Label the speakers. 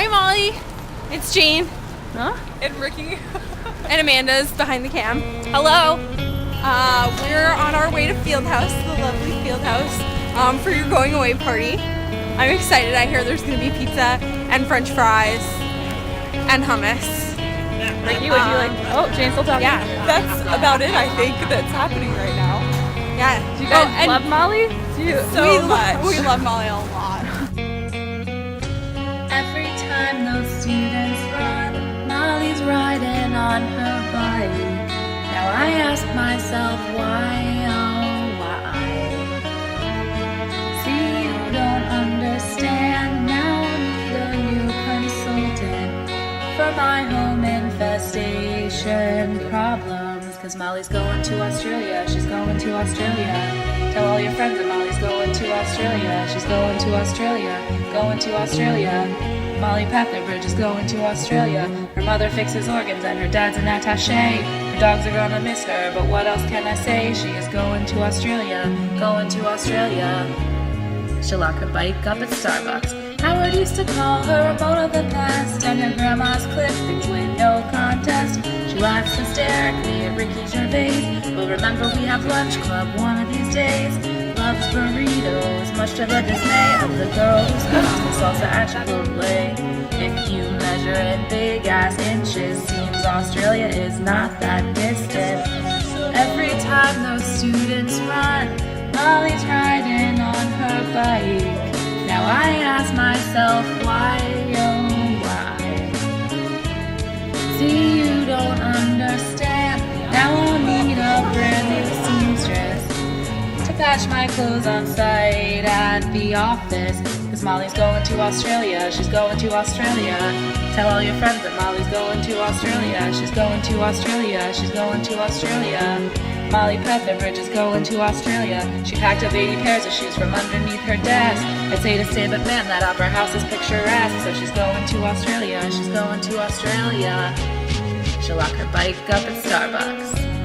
Speaker 1: Hi, Molly. It's Jane. Huh?
Speaker 2: And Ricky.
Speaker 1: And Amanda's behind the cam. Hello. We're on our way to Fieldhouse, the lovely Fieldhouse, for your going away party. I'm excited. I hear there's going to be pizza and French fries and hummus.
Speaker 3: Ricky, would you like? Oh, Jane's still talking.
Speaker 1: Yeah,
Speaker 2: That's about it, I think, that's happening right now.
Speaker 1: yeah.
Speaker 3: Do you guys love Molly?
Speaker 2: So much.
Speaker 1: We love Molly a lot.
Speaker 4: Every time those students run, Molly's riding on her bike. Now I ask myself why, oh why? See, you don't understand. Now I need a new consultant for my home infestation problems. Cause Molly's going to Australia, she's going to Australia. Tell all your friends that Molly's going to Australia. She's going to Australia, going to Australia. Molly Petherbridge is going to Australia. Her mother fixes organs and her dad's an attaché. Her dogs are gonna miss her, but what else can I say? She is going to Australia, going to Australia. She'll lock her bike up at Starbucks. Howard used to call her a boat of the past, and her grandma's clippings win no contest. She laughs hysterically at Ricky Gervais. Well, remember we have lunch club one of these days. Loves burritos, much to the dismay of the girl who's cooks the salsa at Chipotle. If you measure in big ass inches, seems Australia is not that distant. Every time those students run, Molly's riding on her bike. Now I ask myself why, oh why? See, you don't understand. Now I'll need a brand new seamstress to patch my clothes on site at the office. Cause Molly's going to Australia, she's going to Australia. Tell all your friends that Molly's going to Australia. She's going to Australia, she's going to Australia. Molly Petherbridge is going to Australia. She packed up 80 pairs of shoes from underneath her desk. I'd say to stay, but man, that opera house is picturesque. So she's going to Australia, she's going to Australia. She'll lock her bike up at Starbucks.